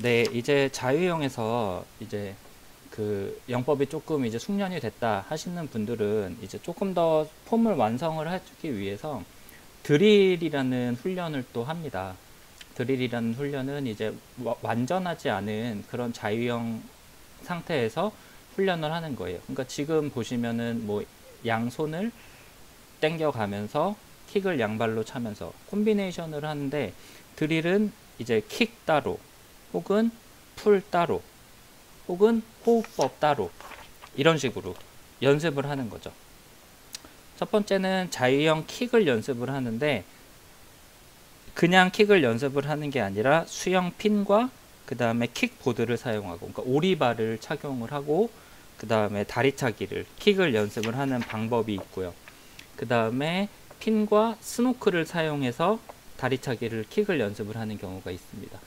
네, 이제 자유형에서 이제 그 영법이 조금 이제 숙련이 됐다 하시는 분들은 이제 조금 더 폼을 완성을 하기 위해서 드릴이라는 훈련을 또 합니다. 드릴이라는 훈련은 이제 완전하지 않은 그런 자유형 상태에서 훈련을 하는 거예요. 그러니까 지금 보시면은 뭐 양손을 당겨 가면서 킥을 양발로 차면서 콤비네이션을 하는데, 드릴은 이제 킥 따로 혹은 풀 따로 혹은 호흡법 따로 이런 식으로 연습을 하는 거죠. 첫 번째는 자유형 킥을 연습을 하는데, 그냥 킥을 연습을 하는 게 아니라 수영 핀과 그 다음에 킥보드를 사용하고, 그러니까 오리발을 착용을 하고 그 다음에 다리차기를 킥을 연습을 하는 방법이 있고요. 그 다음에 핀과 스노클을 사용해서 다리차기를 킥을 연습을 하는 경우가 있습니다.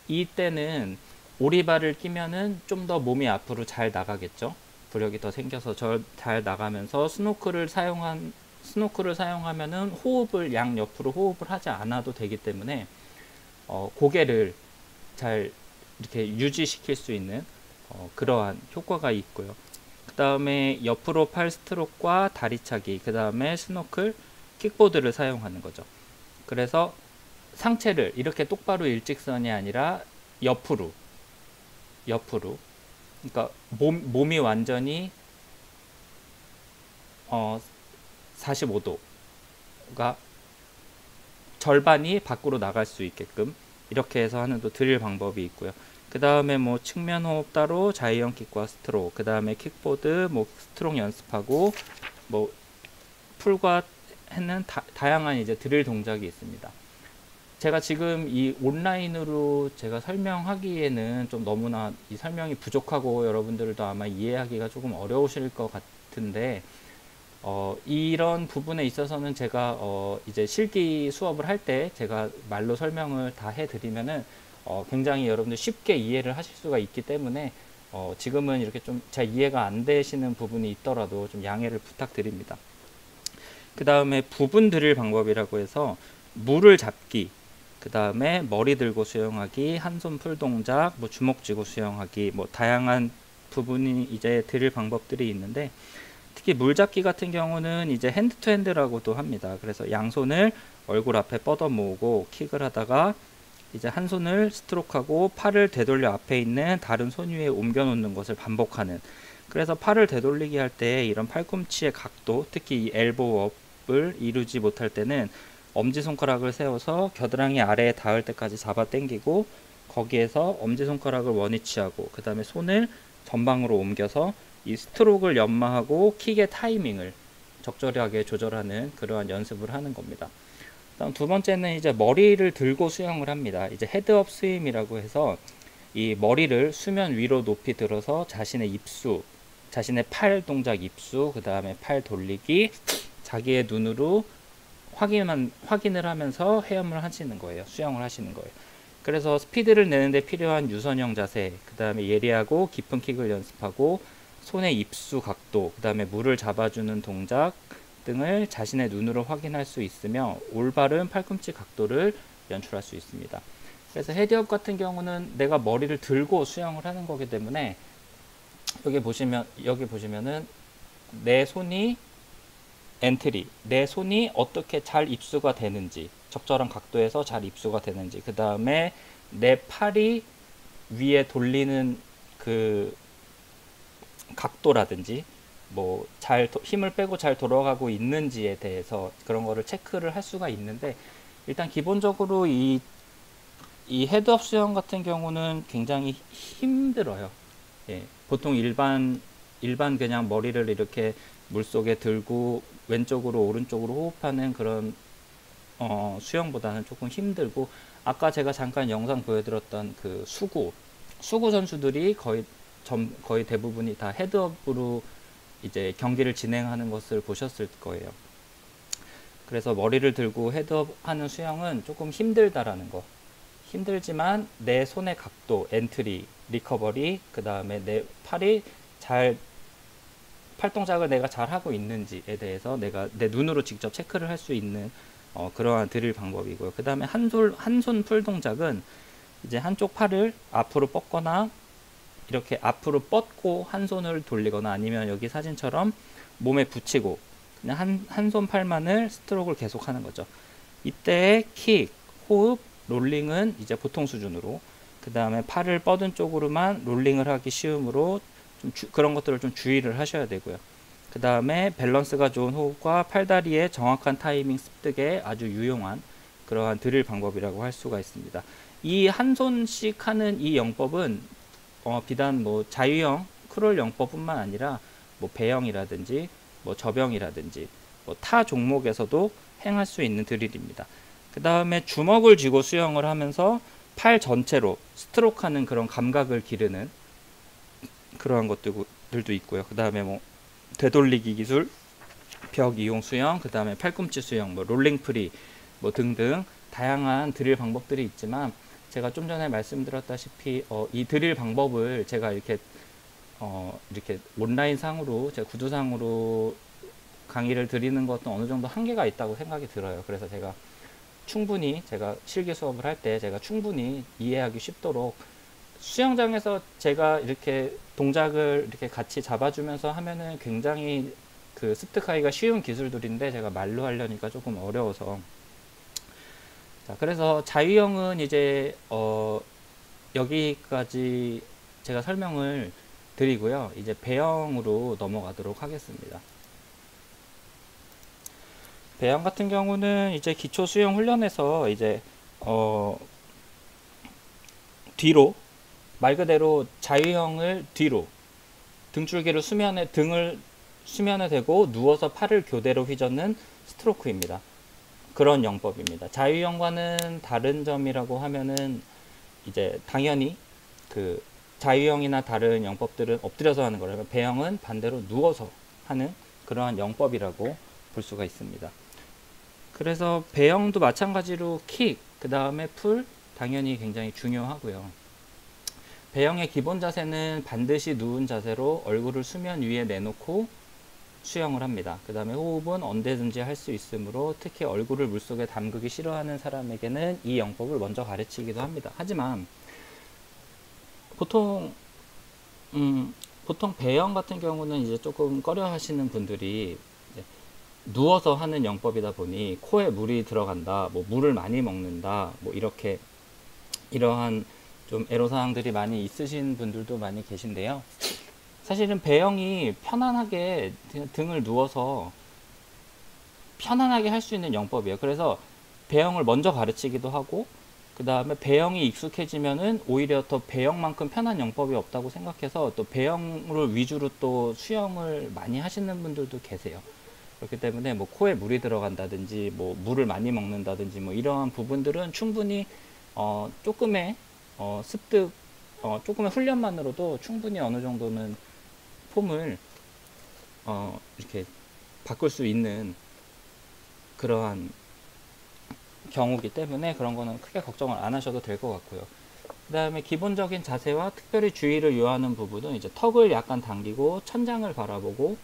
이때는 오리발을 끼면은 좀 더 몸이 앞으로 잘 나가겠죠. 부력이 더 생겨서 잘 나가면서 스노클을 사용하면은 호흡을 양옆으로 호흡을 하지 않아도 되기 때문에 고개를 잘 이렇게 유지시킬 수 있는 그러한 효과가 있고요. 그 다음에 옆으로 팔 스트로크와 다리차기, 그 다음에 스노클, 킥보드를 사용하는 거죠. 그래서 상체를 이렇게 똑바로 일직선이 아니라 옆으로, 그러니까 몸이 완전히 45도가 절반이 밖으로 나갈 수 있게끔 이렇게 해서 하는 또 드릴 방법이 있고요. 그 다음에 뭐 측면 호흡 따로 자이언 킥과 스트로크, 그 다음에 킥보드, 뭐 스트로크 연습하고 뭐 풀과 하는 다양한 이제 드릴 동작이 있습니다. 제가 지금 이 온라인으로 제가 설명하기에는 좀 너무나 이 설명이 부족하고 여러분들도 아마 이해하기가 조금 어려우실 것 같은데, 이런 부분에 있어서는 제가 이제 실기 수업을 할 때 제가 말로 설명을 다 해드리면은 굉장히 여러분들 쉽게 이해를 하실 수가 있기 때문에 지금은 이렇게 좀 잘 이해가 안 되시는 부분이 있더라도 좀 양해를 부탁드립니다. 그 다음에 부분 드릴 방법이라고 해서 물을 잡기, 그 다음에 머리 들고 수영하기, 한 손 풀 동작, 뭐 주먹 쥐고 수영하기, 뭐 다양한 부분이 이제 드릴 방법들이 있는데, 특히 물잡기 같은 경우는 이제 핸드 투 핸드라고도 합니다. 그래서 양손을 얼굴 앞에 뻗어 모으고 킥을 하다가 이제 한 손을 스트로크하고 팔을 되돌려 앞에 있는 다른 손 위에 옮겨 놓는 것을 반복하는, 그래서 팔을 되돌리기 할 때 이런 팔꿈치의 각도, 특히 이 엘보업을 이루지 못할 때는 엄지손가락을 세워서 겨드랑이 아래에 닿을 때까지 잡아 당기고 거기에서 엄지손가락을 원위치하고 그 다음에 손을 전방으로 옮겨서 이 스트로크를 연마하고 킥의 타이밍을 적절하게 조절하는 그러한 연습을 하는 겁니다. 다음 두 번째는 이제 머리를 들고 수영을 합니다. 이제 헤드업 스윙이라고 해서 이 머리를 수면 위로 높이 들어서 자신의 입수, 자신의 팔 동작 입수, 그 다음에 팔 돌리기, 자기의 눈으로 확인을 하면서 헤엄을 하시는 거예요. 수영을 하시는 거예요. 그래서 스피드를 내는데 필요한 유선형 자세, 그 다음에 예리하고 깊은 킥을 연습하고 손의 입수 각도, 그 다음에 물을 잡아주는 동작 등을 자신의 눈으로 확인할 수 있으며 올바른 팔꿈치 각도를 연출할 수 있습니다. 그래서 헤드업 같은 경우는 내가 머리를 들고 수영을 하는 거기 때문에 여기 보시면은 내 손이 엔트리, 내 손이 어떻게 잘 입수가 되는지, 적절한 각도에서 잘 입수가 되는지, 그 다음에 내 팔이 위에 돌리는 그 각도라든지 뭐 잘 힘을 빼고 잘 돌아가고 있는지에 대해서 그런 거를 체크를 할 수가 있는데, 일단 기본적으로 이 헤드업 수영 같은 경우는 굉장히 힘들어요. 예, 보통 일반 그냥 머리를 이렇게 물속에 들고 왼쪽으로 오른쪽으로 호흡하는 그런 수영보다는 조금 힘들고, 아까 제가 잠깐 영상 보여드렸던 그 수구 선수들이 거의 대부분이 다 헤드업으로 이제 경기를 진행하는 것을 보셨을 거예요. 그래서 머리를 들고 헤드업 하는 수영은 조금 힘들다라는 거. 힘들지만 내 손의 각도, 엔트리, 리커버리, 그 다음에 내 팔이 팔 동작을 내가 잘 하고 있는지에 대해서 내가 내 눈으로 직접 체크를 할 수 있는 그러한 드릴 방법이고요. 그 다음에 한 손 풀 동작은 이제 한쪽 팔을 앞으로 뻗거나 이렇게 앞으로 뻗고 한 손을 돌리거나 아니면 여기 사진처럼 몸에 붙이고 그냥 한 손 팔만을 스트로크를 계속 하는 거죠. 이때 킥, 호흡, 롤링은 이제 보통 수준으로, 그 다음에 팔을 뻗은 쪽으로만 롤링을 하기 쉬우므로 좀 그런 것들을 좀 주의를 하셔야 되고요. 그 다음에 밸런스가 좋은 호흡과 팔다리의 정확한 타이밍 습득에 아주 유용한 그러한 드릴 방법이라고 할 수가 있습니다. 이 한 손씩 하는 이 영법은 비단 뭐 자유형 크롤 영법뿐만 아니라 뭐 배영이라든지 뭐 접영이라든지 뭐 타 종목에서도 행할 수 있는 드릴입니다. 그 다음에 주먹을 쥐고 수영을 하면서 팔 전체로 스트로크 하는 그런 감각을 기르는 그러한 것들도 있고요. 그 다음에 뭐 되돌리기 기술, 벽 이용 수영, 그 다음에 팔꿈치 수영, 뭐 롤링 프리 뭐 등등 다양한 드릴 방법들이 있지만, 제가 좀 전에 말씀드렸다시피 이 드릴 방법을 제가 이렇게 온라인 상으로 제 구두상으로 강의를 드리는 것도 어느 정도 한계가 있다고 생각이 들어요. 그래서 제가 충분히 제가 실기 수업을 할 때 제가 충분히 이해하기 쉽도록 수영장에서 제가 이렇게 동작을 이렇게 같이 잡아주면서 하면은 굉장히 그 습득하기가 쉬운 기술들인데, 제가 말로 하려니까 조금 어려워서. 자, 그래서 자유형은 이제 여기까지 제가 설명을 드리고요. 이제 배영으로 넘어가도록 하겠습니다. 배영 같은 경우는 이제 기초 수영 훈련에서 이제 뒤로, 말 그대로 자유형을 뒤로 등줄기를 등을 수면에 대고 누워서 팔을 교대로 휘젓는 스트로크입니다. 그런 영법입니다. 자유형과는 다른 점이라고 하면은 이제 당연히 그 자유형이나 다른 영법들은 엎드려서 하는 거라면, 배영은 반대로 누워서 하는 그러한 영법이라고 볼 수가 있습니다. 그래서 배영도 마찬가지로 킥, 그 다음에 풀 당연히 굉장히 중요하고요. 배영의 기본 자세는 반드시 누운 자세로 얼굴을 수면 위에 내놓고 수영을 합니다. 그 다음에 호흡은 언제든지 할 수 있으므로 특히 얼굴을 물속에 담그기 싫어하는 사람에게는 이 영법을 먼저 가르치기도 합니다. 하지만 보통 배영 같은 경우는 이제 조금 꺼려 하시는 분들이 누워서 하는 영법이다 보니 코에 물이 들어간다, 뭐 물을 많이 먹는다, 뭐 이렇게 이러한 좀 애로사항들이 많이 있으신 분들도 많이 계신데요. 사실은 배영이 편안하게 등을 누워서 편안하게 할 수 있는 영법이에요. 그래서 배영을 먼저 가르치기도 하고, 그 다음에 배영이 익숙해지면은 오히려 더 배영만큼 편한 영법이 없다고 생각해서 또 배영을 위주로 또 수영을 많이 하시는 분들도 계세요. 그렇기 때문에 뭐 코에 물이 들어간다든지 뭐 물을 많이 먹는다든지 뭐 이러한 부분들은 충분히 조금의 습득, 조금의 훈련만으로도 충분히 어느 정도는 폼을 이렇게 바꿀 수 있는 그러한 경우기 때문에 그런 거는 크게 걱정을 안 하셔도 될 것 같고요. 그 다음에 기본적인 자세와 특별히 주의를 요하는 부분은 이제 턱을 약간 당기고 천장을 바라보고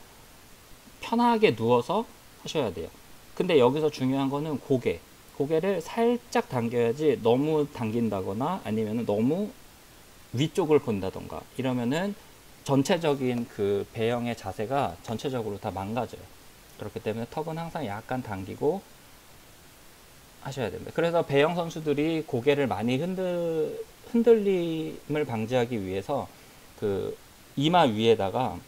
편하게 누워서 하셔야 돼요. 근데 여기서 중요한 거는 고개를 살짝 당겨야지, 너무 당긴다거나 아니면 너무 위쪽을 본다던가 이러면은 전체적인 그 배영의 자세가 전체적으로 다 망가져요. 그렇기 때문에 턱은 항상 약간 당기고 하셔야 됩니다. 그래서 배영 선수들이 고개를 많이 흔들림을 방지하기 위해서 그 이마 위에다가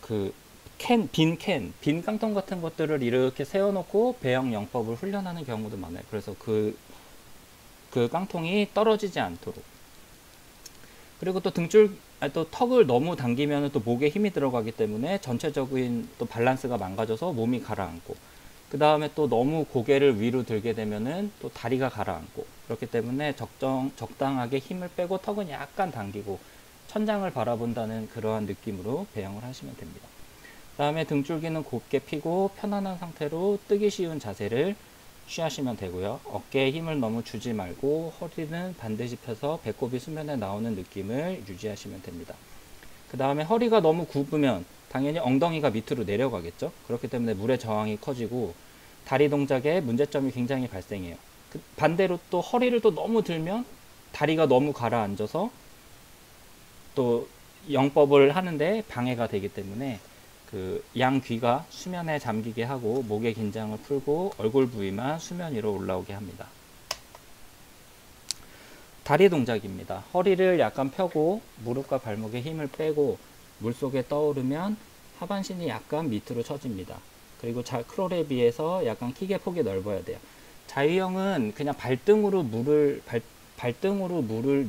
그 빈 깡통 같은 것들을 이렇게 세워놓고 배영 영법을 훈련하는 경우도 많아요. 그래서 그 깡통이 떨어지지 않도록. 그리고 또 또 턱을 너무 당기면 또 목에 힘이 들어가기 때문에 전체적인 또 밸런스가 망가져서 몸이 가라앉고, 그 다음에 또 너무 고개를 위로 들게 되면은 또 다리가 가라앉고, 그렇기 때문에 적당하게 힘을 빼고 턱은 약간 당기고 천장을 바라본다는 그러한 느낌으로 배영을 하시면 됩니다. 그 다음에 등줄기는 곱게 펴고 편안한 상태로 뜨기 쉬운 자세를 취하시면 되고요. 어깨에 힘을 너무 주지 말고 허리는 반드시 펴서 배꼽이 수면에 나오는 느낌을 유지하시면 됩니다. 그 다음에 허리가 너무 굽으면 당연히 엉덩이가 밑으로 내려가겠죠. 그렇기 때문에 물의 저항이 커지고 다리 동작에 문제점이 굉장히 발생해요. 반대로 또 허리를 또 너무 들면 다리가 너무 가라앉아서 또 영법을 하는데 방해가 되기 때문에 그 양 귀가 수면에 잠기게 하고 목의 긴장을 풀고 얼굴 부위만 수면 위로 올라오게 합니다. 다리 동작입니다. 허리를 약간 펴고 무릎과 발목에 힘을 빼고 물속에 떠오르면 하반신이 약간 밑으로 처집니다. 그리고 크롤에 비해서 약간 킥의 폭이 넓어야 돼요. 자유형은 그냥 발등으로 물을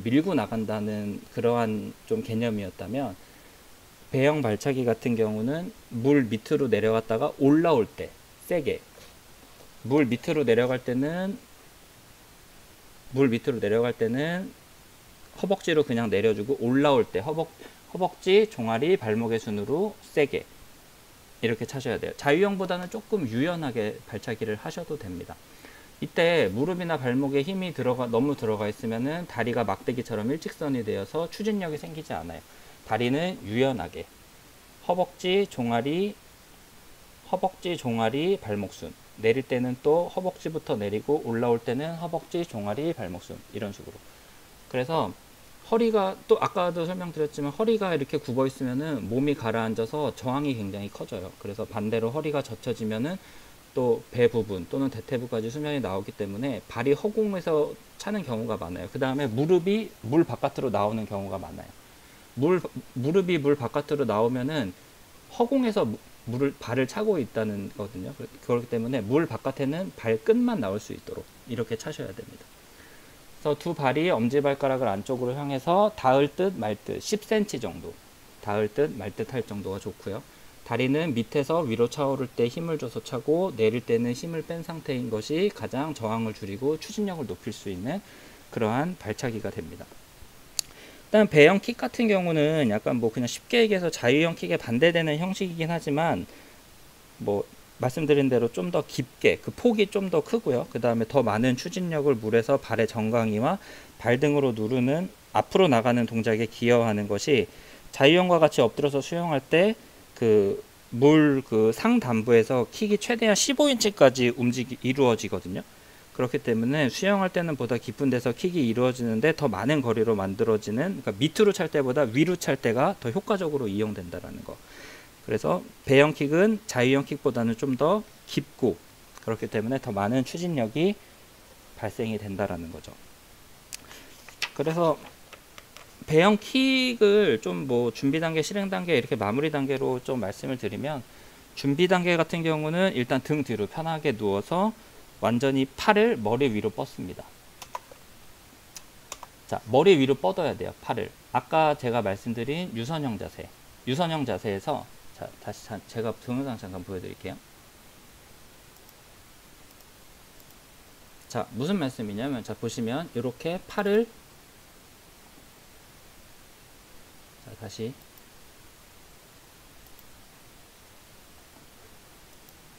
밀고 나간다는 그러한 좀 개념이었다면, 배영 발차기 같은 경우는 물 밑으로 내려갔다가 올라올 때 세게, 물 밑으로 내려갈 때는 허벅지로 그냥 내려주고, 올라올 때 허벅지, 종아리, 발목의 순으로 세게 이렇게 차셔야 돼요. 자유형보다는 조금 유연하게 발차기를 하셔도 됩니다. 이때 무릎이나 발목에 힘이 너무 들어가 있으면은 다리가 막대기처럼 일직선이 되어서 추진력이 생기지 않아요. 다리는 유연하게 허벅지, 종아리, 발목순, 내릴 때는 또 허벅지부터 내리고 올라올 때는 허벅지, 종아리, 발목순, 이런 식으로. 그래서 허리가 또 아까도 설명드렸지만 허리가 이렇게 굽어 있으면은 몸이 가라앉아서 저항이 굉장히 커져요. 그래서 반대로 허리가 젖혀지면은 또 배 부분 또는 대퇴부까지 수면이 나오기 때문에 발이 허공에서 차는 경우가 많아요. 그 다음에 무릎이 물 바깥으로 나오는 경우가 많아요. 무릎이 물 바깥으로 나오면은 허공에서 발을 차고 있다는 거거든요. 그렇기 때문에 물 바깥에는 발끝만 나올 수 있도록 이렇게 차셔야 됩니다. 그래서 두 발이 엄지발가락을 안쪽으로 향해서 닿을 듯 말 듯 10cm 정도, 닿을 듯 말 듯 할 정도가 좋고요. 다리는 밑에서 위로 차오를 때 힘을 줘서 차고, 내릴 때는 힘을 뺀 상태인 것이 가장 저항을 줄이고 추진력을 높일 수 있는 그러한 발차기가 됩니다. 일단 배영 킥 같은 경우는 약간 그냥 쉽게 얘기해서 자유형 킥에 반대되는 형식이긴 하지만, 말씀드린 대로 좀 더 깊게, 그 폭이 좀 더 크고요. 그 다음에 더 많은 추진력을 물에서 발의 정강이와 발등으로 누르는 앞으로 나가는 동작에 기여하는 것이, 자유형과 같이 엎드려서 수영할 때 그 상단부에서 킥이 최대한 15인치까지 이루어지거든요. 그렇기 때문에 수영할 때는 보다 깊은 데서 킥이 이루어지는데 더 많은 거리로 만들어지는, 그러니까 밑으로 찰 때보다 위로 찰 때가 더 효과적으로 이용된다라는 거. 그래서 배영 킥은 자유형 킥보다는 좀 더 깊고, 그렇기 때문에 더 많은 추진력이 발생이 된다라는 거죠. 그래서 배영 킥을 좀 준비 단계, 실행 단계, 이렇게 마무리 단계로 좀 말씀을 드리면, 준비 단계 같은 경우는 일단 등 뒤로 편하게 누워서 완전히 팔을 머리 위로 뻗습니다. 자, 머리 위로 뻗어야 돼요, 팔을. 아까 제가 말씀드린 유선형 자세에서, 자, 다시 제가 동영상 잠깐 보여드릴게요. 자, 무슨 말씀이냐면, 자, 보시면 이렇게 팔을, 자, 다시,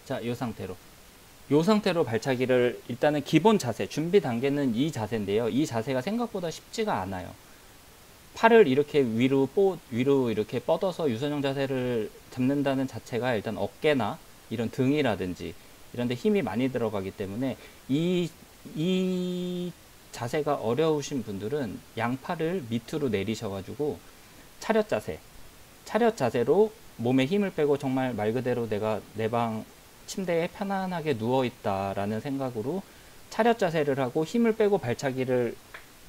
자, 이 상태로 발차기를, 일단은 기본 자세, 준비 단계는 이 자세인데요. 이 자세가 생각보다 쉽지가 않아요. 팔을 이렇게 위로 이렇게 뻗어서 유선형 자세를 잡는다는 자체가 일단 어깨나 이런 등이라든지 이런 데 힘이 많이 들어가기 때문에, 이 자세가 어려우신 분들은 양팔을 밑으로 내리셔가지고 차렷 자세로 몸에 힘을 빼고, 정말 말 그대로 내가 내 방 침대에 편안하게 누워있다라는 생각으로 차렷 자세를 하고 힘을 빼고 발차기를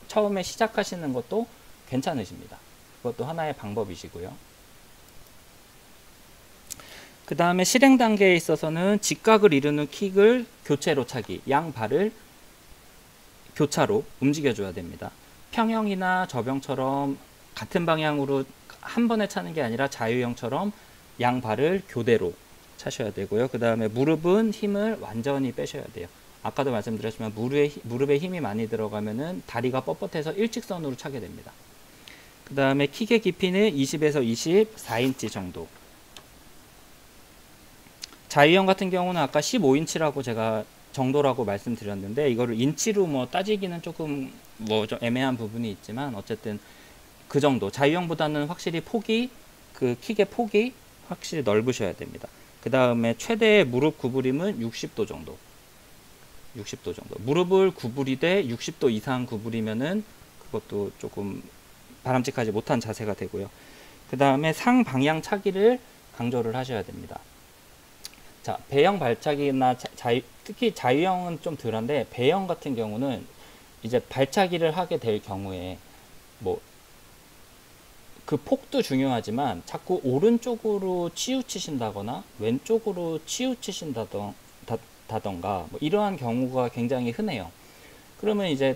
처음에 시작하시는 것도 괜찮으십니다. 그것도 하나의 방법이시고요. 그 다음에 실행 단계에 있어서는 직각을 이루는 킥을 교체로 차기, 양 발을 교차로 움직여줘야 됩니다. 평형이나 저병처럼 같은 방향으로 한 번에 차는 게 아니라 자유형처럼 양 발을 교대로 차셔야 되고요. 그 다음에 무릎은 힘을 완전히 빼셔야 돼요. 아까도 말씀드렸지만 무릎에 힘이 많이 들어가면은 다리가 뻣뻣해서 일직선으로 차게 됩니다. 그 다음에 킥의 깊이는 20에서 24인치 정도. 자유형 같은 경우는 아까 15인치라고 제가 정도라고 말씀드렸는데, 이거를 인치로 따지기는 조금 좀 애매한 부분이 있지만, 어쨌든 그 정도. 자유형보다는 확실히 그 킥의 폭이 확실히 넓으셔야 됩니다. 그 다음에 최대의 무릎 구부림은 60도 정도. 60도 정도. 무릎을 구부리되 60도 이상 구부리면은 그것도 조금 바람직하지 못한 자세가 되고요. 그 다음에 상방향 차기를 강조를 하셔야 됩니다. 자, 배영 발차기나 특히 자유형은 좀 덜한데, 배영 같은 경우는 이제 발차기를 하게 될 경우에 뭐 그 폭도 중요하지만 자꾸 오른쪽으로 치우치신다거나 왼쪽으로 치우치신다던가 뭐 이러한 경우가 굉장히 흔해요. 그러면 이제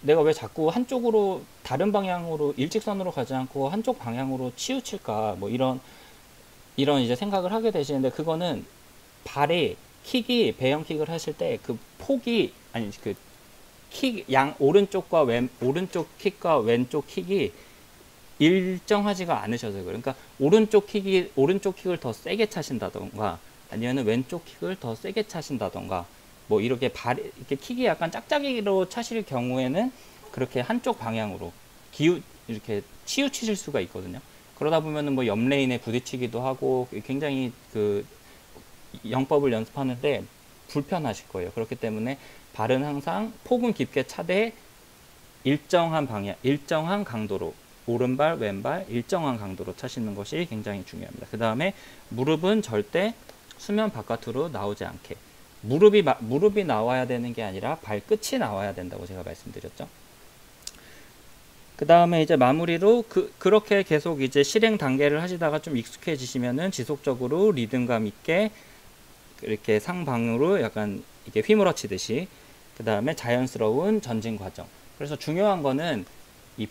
내가 왜 자꾸 한쪽으로, 다른 방향으로 일직선으로 가지 않고 한쪽 방향으로 치우칠까, 뭐 이런 이제 생각을 하게 되시는데, 그거는 발의 킥이, 배영 킥을 하실 때 그 폭이, 아니 그 킥, 오른쪽 킥과 왼쪽 킥이 일정하지가 않으셔서 그래요. 그러니까 오른쪽 킥을 더 세게 차신다던가, 아니면 왼쪽 킥을 더 세게 차신다던가, 뭐 이렇게 이렇게 킥이 약간 짝짝이로 차실 경우에는 그렇게 한쪽 방향으로 이렇게 치우치실 수가 있거든요. 그러다 보면은 뭐 옆레인에 부딪히기도 하고 굉장히 그 영법을 연습하는데 불편하실 거예요. 그렇기 때문에 발은 항상 폭은 깊게 차되 일정한 방향, 일정한 강도로, 오른발, 왼발 일정한 강도로 차시는 것이 굉장히 중요합니다. 그 다음에 무릎은 절대 수면 바깥으로 나오지 않게, 무릎이 나와야 되는 게 아니라 발끝이 나와야 된다고 제가 말씀드렸죠. 그 다음에 이제 마무리로 그렇게 계속 이제 실행 단계를 하시다가 좀 익숙해지시면은 지속적으로 리듬감 있게 이렇게 상방으로 약간 이게 휘몰아치듯이, 그 다음에 자연스러운 전진 과정. 그래서 중요한 거는 이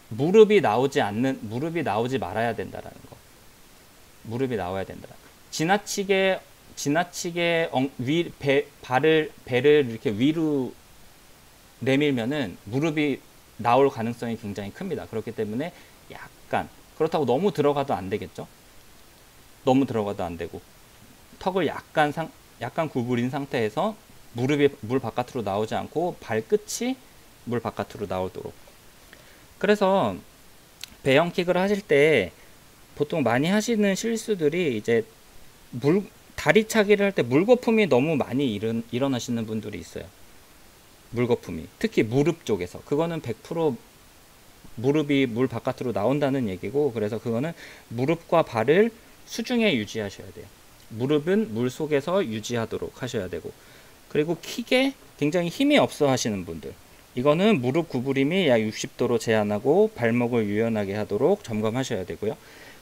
무릎이 나오지 말아야 된다라는 거. 무릎이 나와야 된다. 지나치게 배를 이렇게 위로 내밀면은 무릎이 나올 가능성이 굉장히 큽니다. 그렇기 때문에 약간, 그렇다고 너무 들어가도 안 되겠죠. 너무 들어가도 안 되고, 턱을 약간 구부린 상태에서 무릎이 물 바깥으로 나오지 않고 발끝이 물 바깥으로 나오도록. 그래서 배영킥을 하실 때 보통 많이 하시는 실수들이 이제 다리차기를 할 때 물거품이 너무 많이 일어나시는 분들이 있어요. 물거품이 특히 무릎 쪽에서, 그거는 100% 무릎이 물 바깥으로 나온다는 얘기고, 그래서 그거는 무릎과 발을 수중에 유지하셔야 돼요. 무릎은 물 속에서 유지하도록 하셔야 되고, 그리고 킥에 굉장히 힘이 없어 하시는 분들, 이거는 무릎 구부림이 약 60도로 제한하고 발목을 유연하게 하도록 점검하셔야 되고요.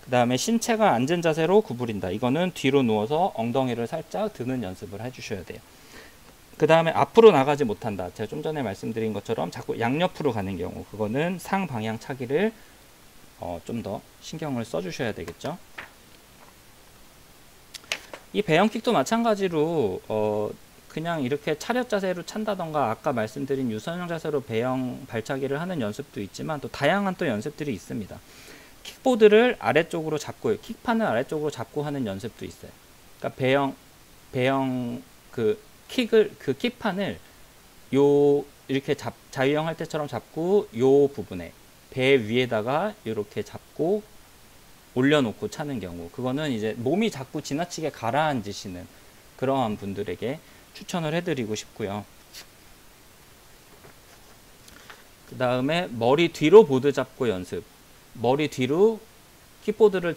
그 다음에 신체가 앉은 자세로 구부린다, 이거는 뒤로 누워서 엉덩이를 살짝 드는 연습을 해주셔야 돼요. 그 다음에 앞으로 나가지 못한다, 제가 좀 전에 말씀드린 것처럼 자꾸 양옆으로 가는 경우, 그거는 상방향 차기를 좀 더 신경을 써주셔야 되겠죠. 이 배영킥도 마찬가지로 그냥 이렇게 차렷 자세로 찬다던가, 아까 말씀드린 유선형 자세로 배영 발차기를 하는 연습도 있지만, 또 다양한 또 연습들이 있습니다. 킥보드를 아래쪽으로 잡고, 킥판을 아래쪽으로 잡고 하는 연습도 있어요. 그러니까 배영 킥판을 이렇게 자유형 할 때처럼 잡고, 요 부분에 배 위에다가 이렇게 잡고 올려놓고 차는 경우, 그거는 이제 몸이 자꾸 지나치게 가라앉으시는 그러한 분들에게 추천을 해드리고 싶고요. 그 다음에 머리 뒤로 보드 잡고 연습, 머리 뒤로 킥판을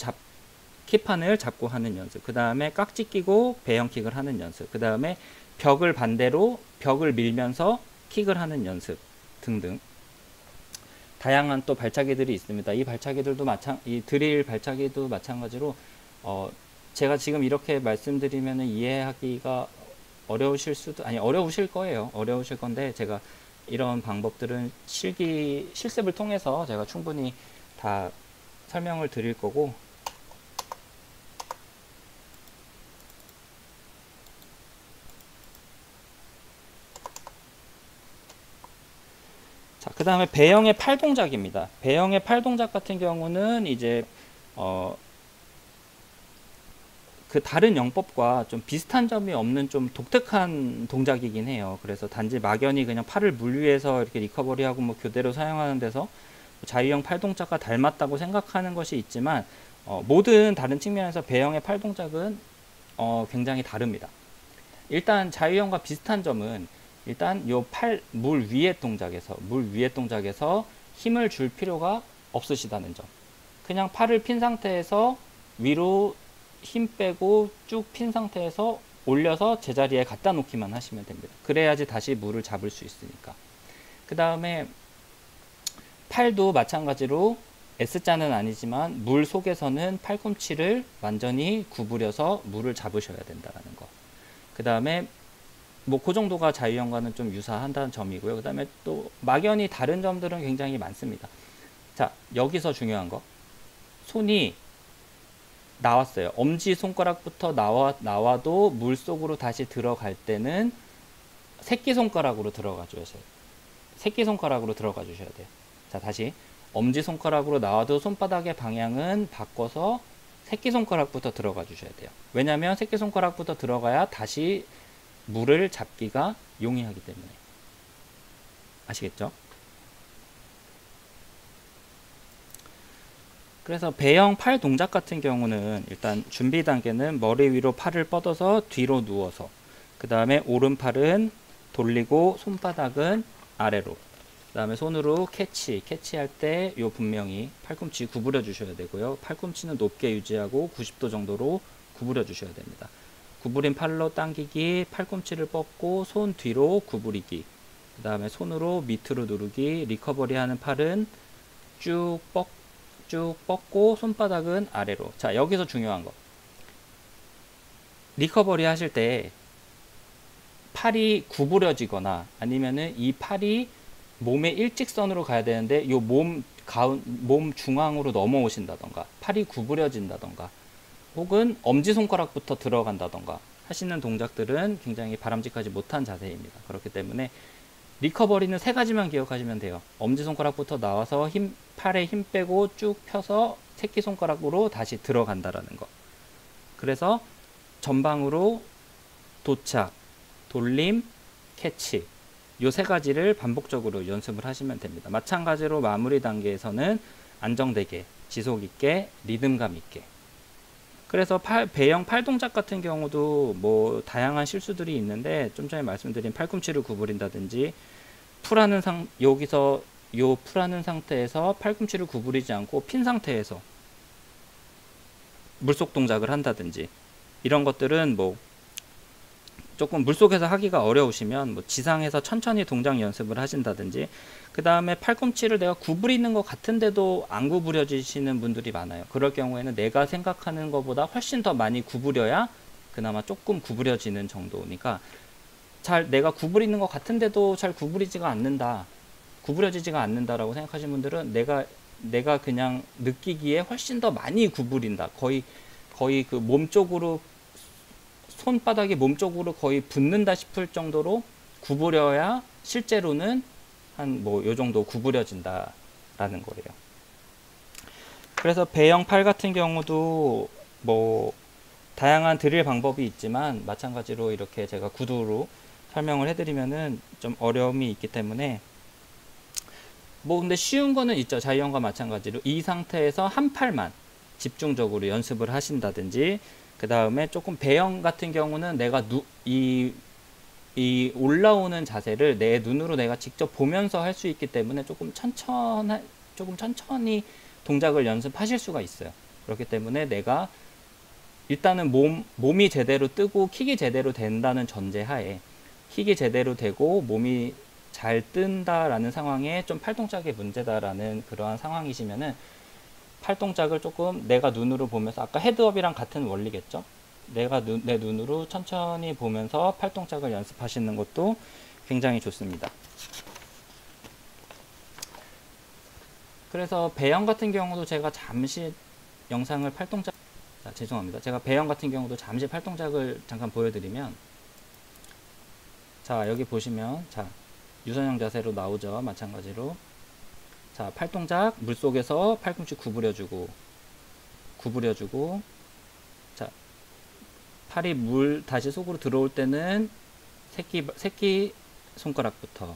잡고 하는 연습, 그 다음에 깍지 끼고 배영킥을 하는 연습, 그 다음에 벽을 반대로 벽을 밀면서 킥을 하는 연습 등등 다양한 또 발차기들이 있습니다. 이 발차기들도 이 드릴 발차기도 마찬가지로 제가 지금 이렇게 말씀드리면 이해하기가 어려우실 거예요. 어려우실 건데, 제가 이런 방법들은 실습을 통해서 제가 충분히 다 설명을 드릴 거고, 자, 그 다음에 배영의 팔 동작입니다. 배영의 팔 동작 같은 경우는 이제 그 다른 영법과 좀 비슷한 점이 없는 좀 독특한 동작이긴 해요. 그래서 단지 막연히 그냥 팔을 물 위에서 이렇게 리커버리하고 뭐 교대로 사용하는 데서 자유형 팔 동작과 닮았다고 생각하는 것이 있지만, 모든 다른 측면에서 배영의 팔 동작은 굉장히 다릅니다. 일단 자유형과 비슷한 점은 일단 요 물 위의 동작에서 힘을 줄 필요가 없으시다는 점. 그냥 팔을 핀 상태에서 위로 힘 빼고 쭉 핀 상태에서 올려서 제자리에 갖다 놓기만 하시면 됩니다. 그래야지 다시 물을 잡을 수 있으니까. 그 다음에 팔도 마찬가지로 S자는 아니지만 물 속에서는 팔꿈치를 완전히 구부려서 물을 잡으셔야 된다는 거. 그 다음에 뭐 그 정도가 자유형과는 좀 유사한다는 점이고요. 그 다음에 또 막연히 다른 점들은 굉장히 많습니다. 자, 여기서 중요한 거. 손이 나왔어요. 엄지손가락부터 나와도 물속으로 다시 들어갈 때는 새끼손가락으로 들어가 주셔야 돼요. 새끼손가락으로 들어가 주셔야 돼요. 자, 다시. 엄지손가락으로 나와도 손바닥의 방향은 바꿔서 새끼손가락부터 들어가 주셔야 돼요. 왜냐하면 새끼손가락부터 들어가야 다시 물을 잡기가 용이하기 때문에. 아시겠죠? 그래서 배영 팔 동작 같은 경우는 일단 준비 단계는 머리 위로 팔을 뻗어서 뒤로 누워서, 그 다음에 오른팔은 돌리고 손바닥은 아래로, 그 다음에 손으로 캐치할 때 요 분명히 팔꿈치 구부려 주셔야 되고요. 팔꿈치는 높게 유지하고 90도 정도로 구부려 주셔야 됩니다. 구부린 팔로 당기기, 팔꿈치를 뻗고 손 뒤로 구부리기, 그 다음에 손으로 밑으로 누르기, 리커버리 하는 팔은 쭉 뻗고 손바닥은 아래로. 자, 여기서 중요한 거. 리커버리 하실 때 팔이 구부려지거나 아니면은 이 팔이 몸의 일직선으로 가야 되는데 요 몸 중앙으로 넘어오신다던가 팔이 구부려진다던가 혹은 엄지손가락부터 들어간다던가 하시는 동작들은 굉장히 바람직하지 못한 자세입니다. 그렇기 때문에 리커버리는 세 가지만 기억하시면 돼요. 엄지손가락부터 나와서 팔에 힘 빼고 쭉 펴서 새끼손가락으로 다시 들어간다라는 거. 그래서 전방으로 도착, 돌림, 캐치, 요 세 가지를 반복적으로 연습을 하시면 됩니다. 마찬가지로 마무리 단계에서는 안정되게, 지속 있게, 리듬감 있게. 그래서 배영 팔 동작 같은 경우도 뭐 다양한 실수들이 있는데, 좀 전에 말씀드린 팔꿈치를 구부린다든지 여기서 요 풀하는 상태에서 팔꿈치를 구부리지 않고 핀 상태에서 물속 동작을 한다든지, 이런 것들은 뭐 조금 물속에서 하기가 어려우시면 뭐 지상에서 천천히 동작 연습을 하신다든지, 그 다음에 팔꿈치를 내가 구부리는 것 같은데도 안 구부려지시는 분들이 많아요. 그럴 경우에는 내가 생각하는 것보다 훨씬 더 많이 구부려야 그나마 조금 구부려지는 정도니까, 내가 구부리는 것 같은데도 잘 구부러지지가 않는다라고 생각하시는 분들은 내가 그냥 느끼기에 훨씬 더 많이 구부린다, 거의 그 몸쪽으로, 손바닥이 몸쪽으로 거의 붙는다 싶을 정도로 구부려야 실제로는 한 뭐 요 정도 구부려진다라는 거예요. 그래서 배영 팔 같은 경우도 뭐 다양한 드릴 방법이 있지만, 마찬가지로 이렇게 제가 구두로 설명을 해드리면은 좀 어려움이 있기 때문에, 뭐 근데 쉬운 거는 있죠. 자유형과 마찬가지로 이 상태에서 한 팔만 집중적으로 연습을 하신다든지, 그 다음에 조금 배영 같은 경우는 내가 이 올라오는 자세를 내 눈으로 내가 직접 보면서 할 수 있기 때문에 조금 천천히 동작을 연습하실 수가 있어요. 그렇기 때문에 내가 일단은 몸이 제대로 뜨고 킥이 제대로 된다는 전제하에, 킥이 제대로 되고 몸이 잘 뜬다라는 상황에 좀 팔동작의 문제다라는 그러한 상황이시면은 팔동작을 조금 내가 눈으로 보면서, 아까 헤드업이랑 같은 원리겠죠? 내 눈으로 천천히 보면서 팔동작을 연습하시는 것도 굉장히 좋습니다. 그래서 배영 같은 경우도 제가 잠시 영상을 죄송합니다. 제가 배영 같은 경우도 잠시 팔동작을 잠깐 보여드리면, 자, 여기 보시면, 자, 유선형 자세로 나오죠. 마찬가지로. 자, 팔동작, 물속에서 팔꿈치 구부려주고, 자, 팔이 다시 속으로 들어올 때는 새끼 손가락부터,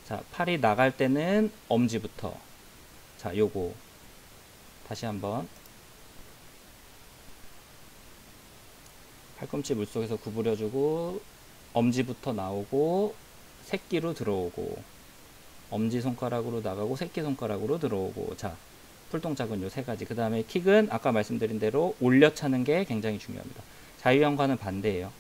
자, 팔이 나갈 때는 엄지부터. 자, 요거 다시 한번. 팔꿈치 물속에서 구부려주고 엄지부터 나오고 새끼로 들어오고 엄지손가락으로 나가고 새끼손가락으로 들어오고 자 풀동작은 요 세 가지. 그 다음에 킥은 아까 말씀드린 대로 올려 차는 게 굉장히 중요합니다. 자유형과는 반대예요.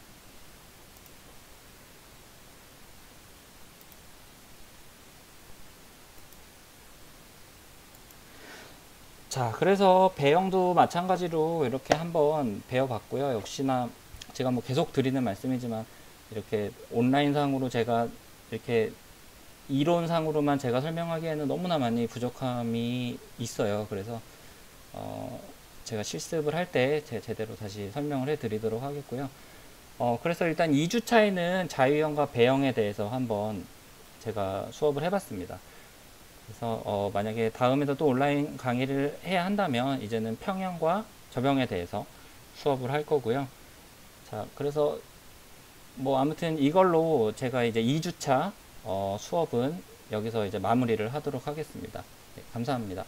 자, 그래서 배영도 마찬가지로 이렇게 한번 배워봤고요. 역시나 제가 뭐 계속 드리는 말씀이지만 이렇게 온라인상으로 제가 이렇게 이론상으로만 제가 설명하기에는 너무나 많이 부족함이 있어요. 그래서 제가 실습을 할 때 제대로 다시 설명을 해드리도록 하겠고요. 그래서 일단 2주차에는 자유형과 배형에 대해서 한번 제가 수업을 해봤습니다. 그래서 만약에 다음에도 또 온라인 강의를 해야 한다면 이제는 평형과 접형에 대해서 수업을 할 거고요. 자, 그래서 뭐 아무튼 이걸로 제가 이제 2주차 수업은 여기서 이제 마무리를 하도록 하겠습니다. 네, 감사합니다.